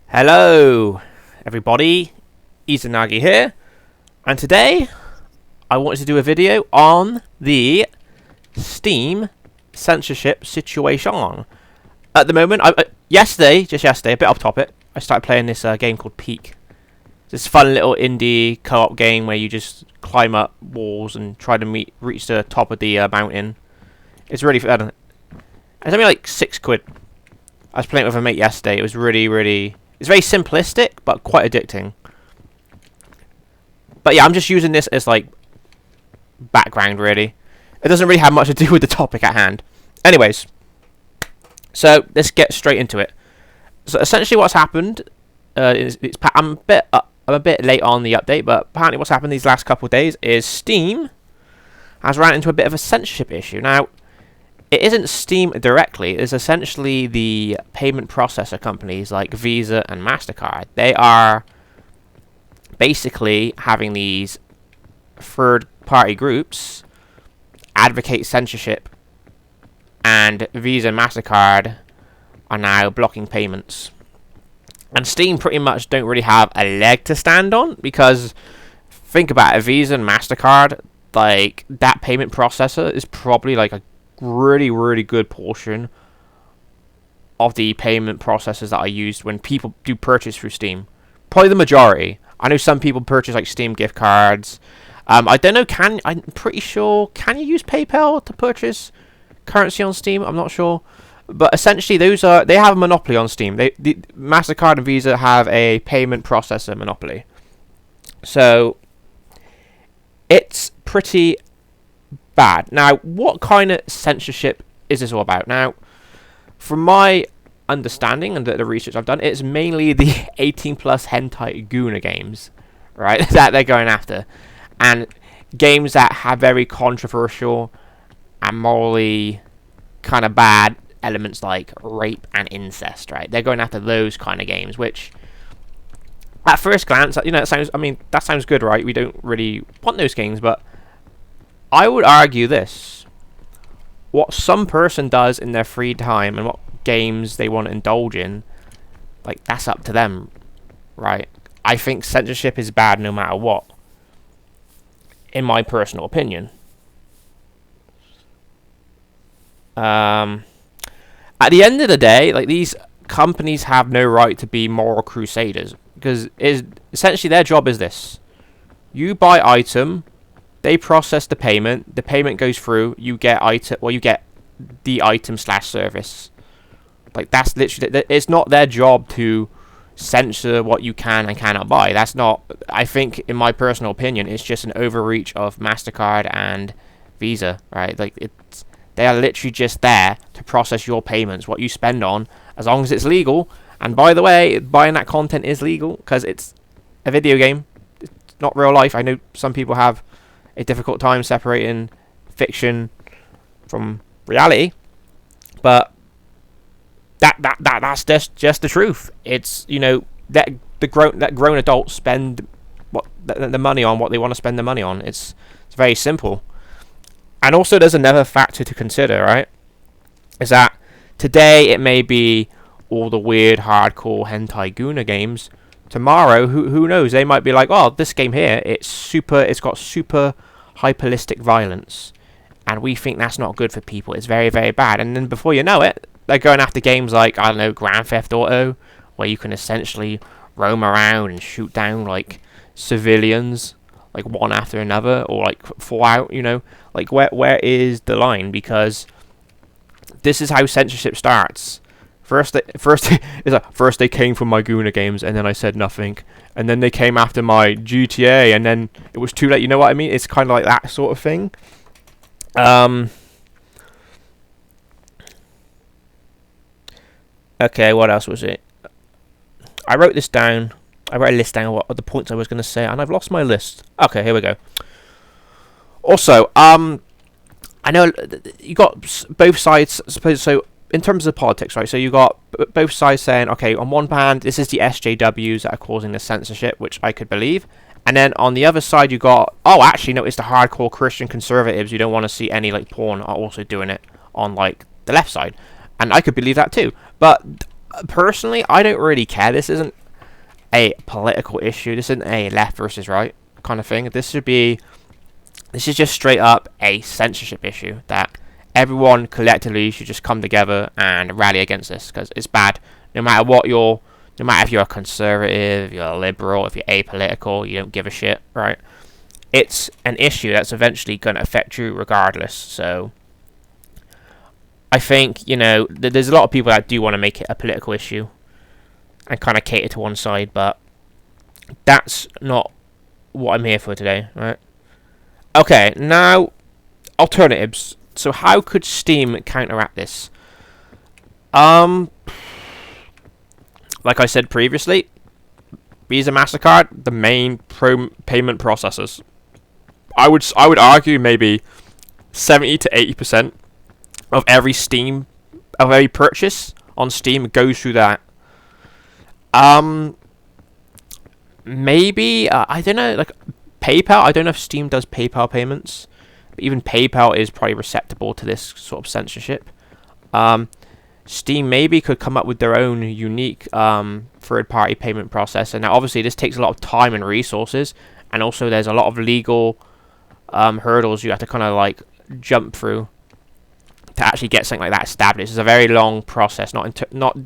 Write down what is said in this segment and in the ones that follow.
Hello, everybody. Izanagi here, and today I wanted to do a video on the Steam censorship situation. At the moment, just yesterday, a bit off topic, I started playing this game called Peak. This fun little indie co-op game where you just climb up walls and try to reach the top of the mountain. It's really fun. It's only like £6. I was playing it with a mate yesterday. It was really. It's very simplistic, but quite addicting. But yeah, I'm just using this as like background, really. It doesn't really have much to do with the topic at hand. Anyways, so let's get straight into it. So essentially, what's happened is I'm a bit late on the update, but apparently, what's happened these last couple of days is Steam has ran into a bit of a censorship issue. Now, it isn't Steam directly, it's essentially the payment processor companies like Visa and MasterCard. They are basically having these third-party groups advocate censorship, and Visa and MasterCard are now blocking payments. And Steam pretty much don't really have a leg to stand on, because think about it, Visa and MasterCard, like, that payment processor is probably like a really good portion of the payment processors that are used when people do purchase through Steam. Probably the majority. I know some people purchase like Steam gift cards. I don't know, I'm pretty sure, can you use PayPal to purchase currency on Steam? I'm not sure. But essentially they have a monopoly on Steam. The MasterCard and Visa have a payment processor monopoly. So it's pretty bad. Now, what kind of censorship is this all about? Now, from my understanding and the research I've done, it's mainly the 18 plus hentai Guna games, right, that they're going after. And games that have very controversial and morally kind of bad elements like rape and incest, right? They're going after those kind of games, which at first glance, that sounds good, right? We don't really want those games, but I would argue this: what some person does in their free time and what games they want to indulge in, like, that's up to them, right? I think censorship is bad no matter what, in my personal opinion. At the end of the day, like, these companies have no right to be moral crusaders, because essentially their job is this: you buy item, they process the payment goes through, you get the item / service. Like, that's literally, it's not their job to censor what you can and cannot buy. That's not, I think, in my personal opinion, it's just an overreach of MasterCard and Visa, right? Like, they are literally just there to process your payments, what you spend on, as long as it's legal. And by the way, buying that content is legal because it's a video game. It's not real life. I know some people have a difficult time separating fiction from reality, but that's just the truth. It's, that grown adults spend the money on what they want to spend the money on. It's very simple. And also, there's another factor to consider, right? Is that today it may be all the weird, hardcore hentai Guna games. Tomorrow, who knows? They might be like, oh, this game here, it's got super hyperlistic violence, and we think that's not good for people. It's very bad. And then before you know it, they're going after games like, I don't know, Grand Theft Auto, where you can essentially roam around and shoot down like civilians, like one after another, or like Fallout. Like, where is the line? Because this is how censorship starts. First they came from my Guna games, and then I said nothing, and then they came after my GTA, and then it was too late. You know what I mean? It's kind of like that sort of thing. Okay, what else was it? I wrote this down. I wrote a list down of what the points I was going to say, and I've lost my list. Okay, here we go. Also, I know you got both sides, I suppose. So, in terms of politics, right? So you got both sides saying, okay, on one hand, this is the SJWs that are causing the censorship, which I could believe. And then on the other side, you got, oh, actually, no, it's the hardcore Christian conservatives. You don't want to see any, like, porn are also doing it on, like, the left side. And I could believe that too. But Personally, I don't really care. This isn't a political issue. This isn't a left versus right kind of thing. This is just straight up a censorship issue that everyone collectively should just come together and rally against this, because it's bad. No matter if you're a conservative, you're a liberal, if you're apolitical, you don't give a shit, right? It's an issue that's eventually going to affect you regardless. So I think, there's a lot of people that do want to make it a political issue and kind of cater to one side, but that's not what I'm here for today, right? Okay, now, alternatives. So how could Steam counteract this? Like I said previously, Visa, MasterCard, the main payment processors. I would argue maybe 70 to 80% of every purchase on Steam goes through that. Maybe I don't know, like PayPal. I don't know if Steam does PayPal payments, but even PayPal is probably receptible to this sort of censorship. Steam maybe could come up with their own unique third-party payment processor. Now, obviously, this takes a lot of time and resources, and also there's a lot of legal hurdles you have to kind of like jump through to actually get something like that established. It's a very long process, not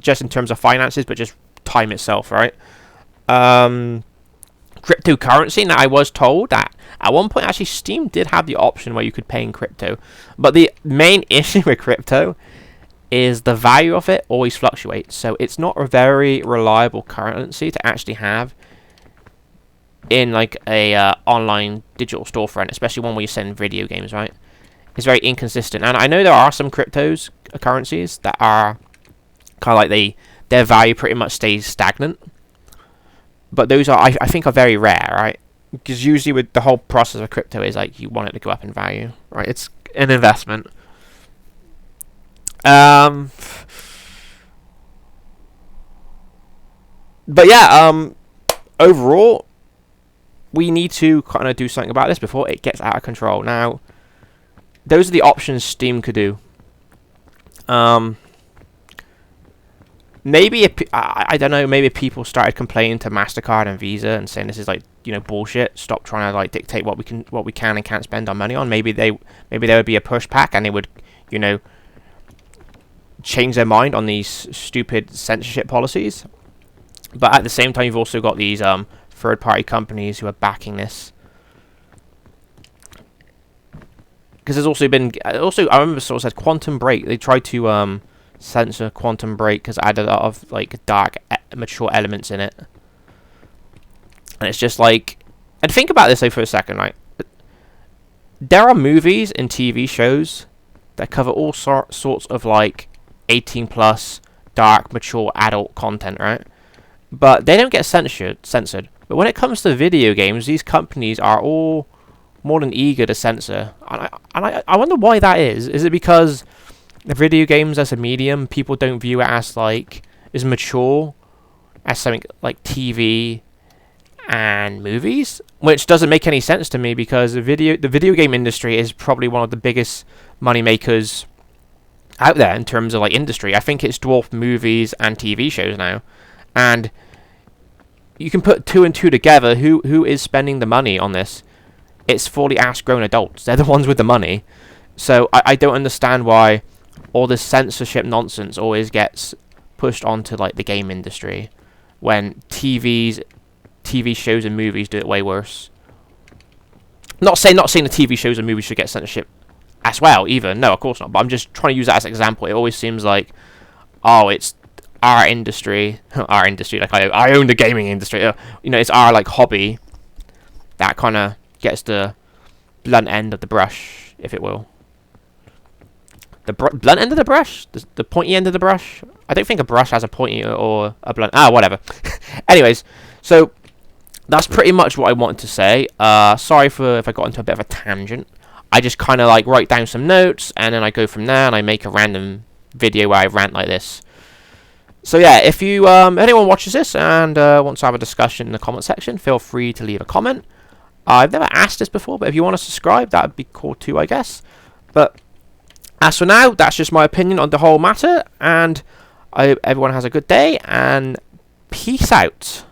just in terms of finances, but just time itself, right? Cryptocurrency. Now, I was told that at one point, actually, Steam did have the option where you could pay in crypto, but the main issue with crypto is the value of it always fluctuates. So it's not a very reliable currency to actually have in like a online digital storefront, especially one where you send video games, right? It's very inconsistent. And I know there are some currencies that are kind of like their value pretty much stays stagnant, but those are I think are very rare, right? Because usually with the whole process of crypto is like you want it to go up in value, right? It's an investment. But yeah, overall, we need to kind of do something about this before it gets out of control. Now, those are the options Steam could do. Maybe I don't know. Maybe people started complaining to MasterCard and Visa and saying this is like bullshit. Stop trying to like dictate what we can and can't spend our money on. Maybe there would be a pushback and they would change their mind on these stupid censorship policies. But at the same time, you've also got these third-party companies who are backing this. Because there's also been I remember someone said Quantum Break. They tried to censor Quantum Break because it had a lot of like dark, mature elements in it. And it's just like, and think about this though for a second, right? There are movies and TV shows that cover all sorts of like 18 plus dark, mature, adult content, right? But they don't get censored. But when it comes to video games, these companies are all more than eager to censor. And I wonder why that is. Is it because the video games as a medium, people don't view it as like as mature as something like TV and movies? Which doesn't make any sense to me, because the video game industry is probably one of the biggest money makers out there in terms of like industry. I think it's dwarfed movies and TV shows now. And you can put two and two together. Who is spending the money on this? It's fully ass grown adults. They're the ones with the money. So I don't understand why all this censorship nonsense always gets pushed onto like the game industry, when TV shows and movies do it way worse. Not saying the TV shows and movies should get censorship as well either. No, of course not. But I'm just trying to use that as an example. It always seems like, oh, it's our industry, like I own the gaming industry. It's our like hobby that kind of gets the blunt end of the brush, if it will. The blunt end of the brush, the pointy end of the brush. I don't think a brush has a pointy or a blunt. Whatever. Anyways, so that's pretty much what I wanted to say. Sorry if I got into a bit of a tangent. I just kind of like write down some notes and then I go from there and I make a random video where I rant like this. So yeah, if you anyone watches this and wants to have a discussion in the comment section, feel free to leave a comment. I've never asked this before, but if you want to subscribe, that would be cool too, I guess. But as for now, that's just my opinion on the whole matter, and I hope everyone has a good day, and peace out.